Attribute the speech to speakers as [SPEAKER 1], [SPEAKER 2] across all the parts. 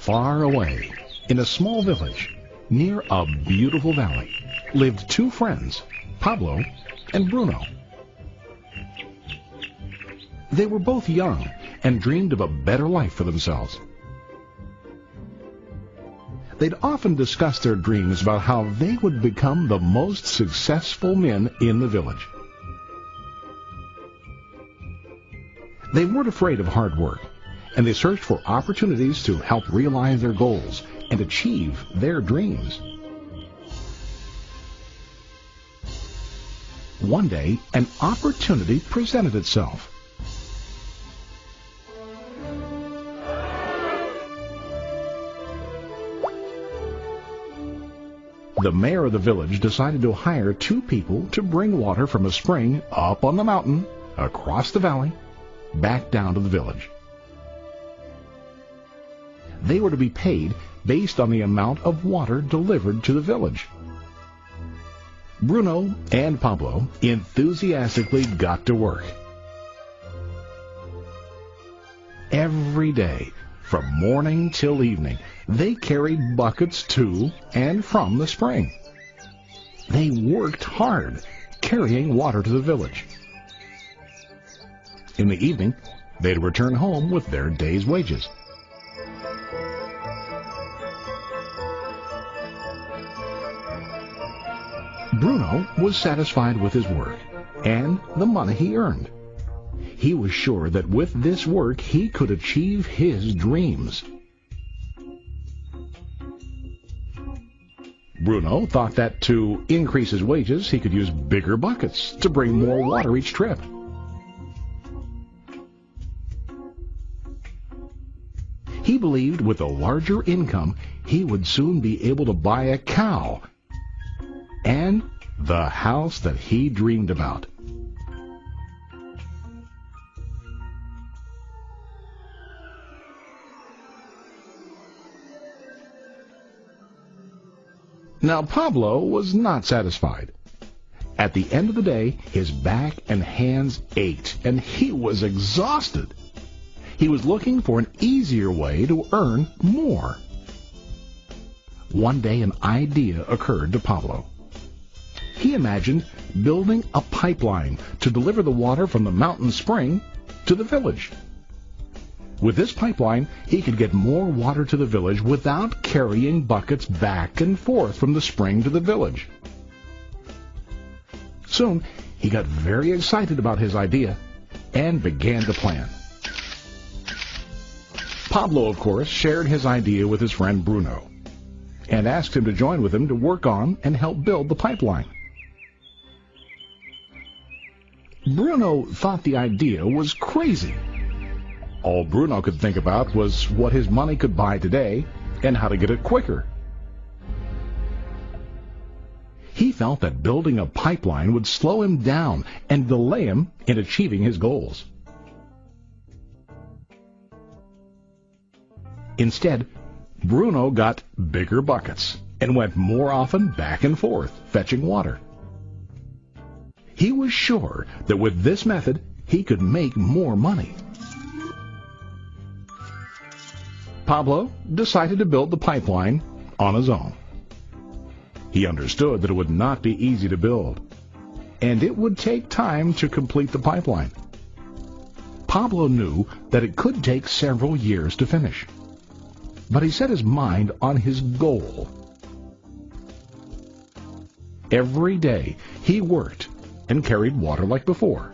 [SPEAKER 1] Far away, in a small village, near a beautiful valley, lived two friends, Pablo and Bruno. They were both young and dreamed of a better life for themselves. They'd often discuss their dreams about how they would become the most successful men in the village. They weren't afraid of hard work, and they searched for opportunities to help realize their goals and achieve their dreams. One day, an opportunity presented itself. The mayor of the village decided to hire two people to bring water from a spring up on the mountain, across the valley, back down to the village. They were to be paid based on the amount of water delivered to the village. Bruno and Pablo enthusiastically got to work. Every day, from morning till evening, they carried buckets to and from the spring. They worked hard, carrying water to the village. In the evening, they'd return home with their day's wages. Bruno was satisfied with his work and the money he earned. He was sure that with this work he could achieve his dreams. Bruno thought that to increase his wages, he could use bigger buckets to bring more water each trip. He believed with a larger income, he would soon be able to buy a cow and the house that he dreamed about. Now, Pablo was not satisfied. At the end of the day, his back and hands ached, and he was exhausted. He was looking for an easier way to earn more. One day, an idea occurred to Pablo. He imagined building a pipeline to deliver the water from the mountain spring to the village. With this pipeline, he could get more water to the village without carrying buckets back and forth from the spring to the village. Soon, he got very excited about his idea and began to plan. Pablo, of course, shared his idea with his friend Bruno and asked him to join with him to work on and help build the pipeline. Bruno thought the idea was crazy. All Bruno could think about was what his money could buy today and how to get it quicker. He felt that building a pipeline would slow him down and delay him in achieving his goals. Instead, Bruno got bigger buckets and went more often back and forth fetching water. He was sure that with this method, he could make more money. Pablo decided to build the pipeline on his own. He understood that it would not be easy to build, and it would take time to complete the pipeline. Pablo knew that it could take several years to finish, but he set his mind on his goal. Every day he worked and carried water like before.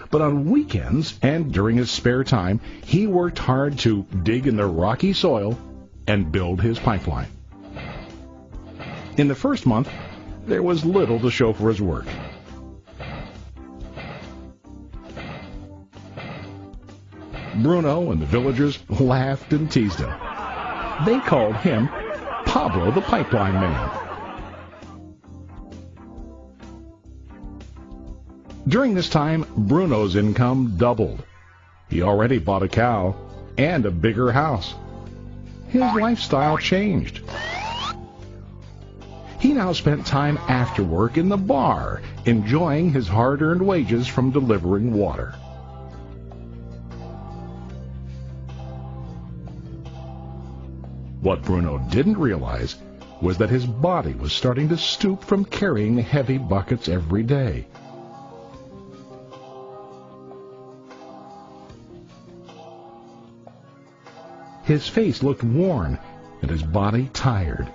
[SPEAKER 1] But on weekends and during his spare time, he worked hard to dig in the rocky soil and build his pipeline. In the first month, there was little to show for his work. Bruno and the villagers laughed and teased him. They called him Pablo the Pipeline Man. During this time, Bruno's income doubled. He already bought a cow and a bigger house. His lifestyle changed. He now spent time after work in the bar, enjoying his hard-earned wages from delivering water. What Bruno didn't realize was that his body was starting to stoop from carrying heavy buckets every day. His face looked worn and his body tired.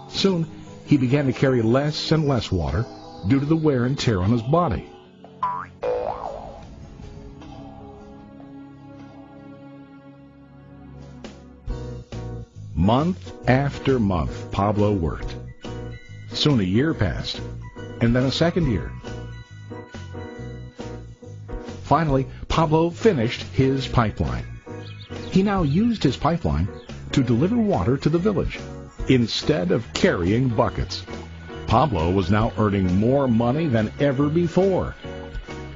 [SPEAKER 1] Soon, he began to carry less and less water due to the wear and tear on his body. Month after month, Pablo worked. Soon a year passed, and then a second year. Finally, Pablo finished his pipeline. He now used his pipeline to deliver water to the village instead of carrying buckets. Pablo was now earning more money than ever before.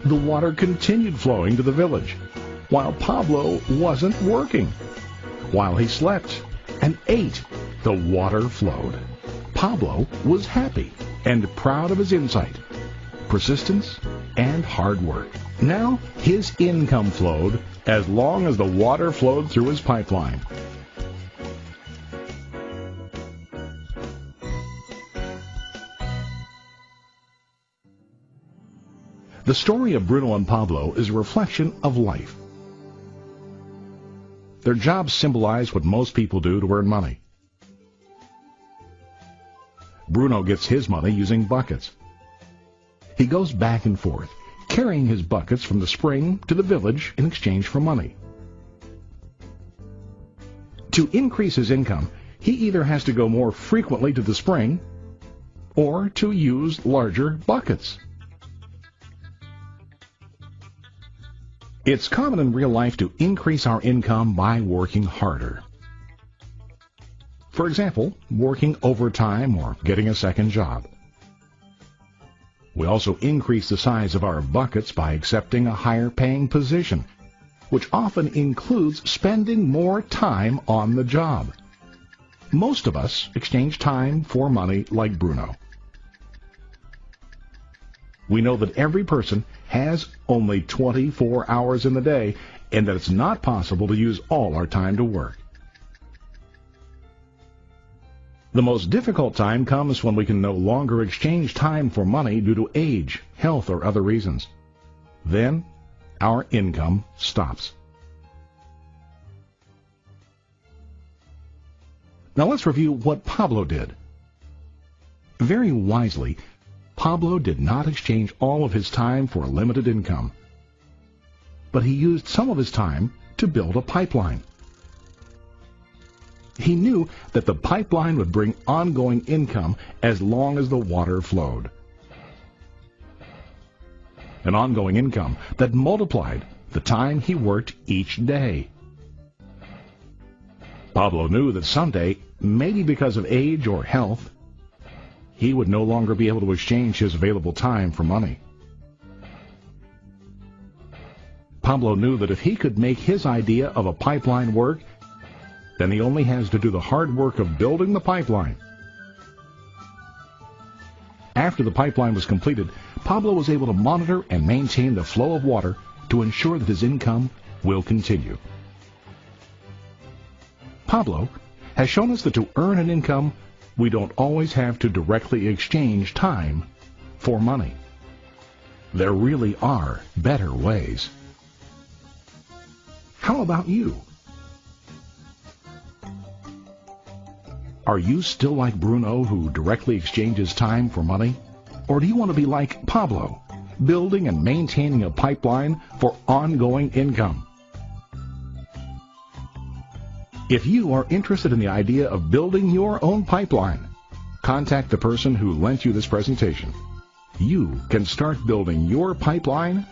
[SPEAKER 1] The water continued flowing to the village, while Pablo wasn't working. While he slept and ate, the water flowed. Pablo was happy and proud of his insight, persistence, and hard work. Now his income flowed as long as the water flowed through his pipeline. The story of Bruno and Pablo is a reflection of life. Their jobs symbolize what most people do to earn money. Bruno gets his money using buckets. He goes back and forth, carrying his buckets from the spring to the village in exchange for money. To increase his income, he either has to go more frequently to the spring or to use larger buckets. It's common in real life to increase our income by working harder. For example, working overtime or getting a second job. We also increase the size of our buckets by accepting a higher paying position, which often includes spending more time on the job. Most of us exchange time for money like Bruno. We know that every person has only 24 hours in the day and that it's not possible to use all our time to work. The most difficult time comes when we can no longer exchange time for money due to age, health, or other reasons. Then our income stops. Now let's review what Pablo did. Very wisely, Pablo did not exchange all of his time for a limited income, but he used some of his time to build a pipeline. He knew that the pipeline would bring ongoing income as long as the water flowed. An ongoing income that multiplied the time he worked each day. Pablo knew that someday, maybe because of age or health, he would no longer be able to exchange his available time for money. Pablo knew that if he could make his idea of a pipeline work, then he only has to do the hard work of building the pipeline. After the pipeline was completed, Pablo was able to monitor and maintain the flow of water to ensure that his income will continue. Pablo has shown us that to earn an income, we don't always have to directly exchange time for money. There really are better ways. How about you? Are you still like Bruno, who directly exchanges time for money? Or do you want to be like Pablo, building and maintaining a pipeline for ongoing income? If you are interested in the idea of building your own pipeline, contact the person who lent you this presentation. You can start building your pipeline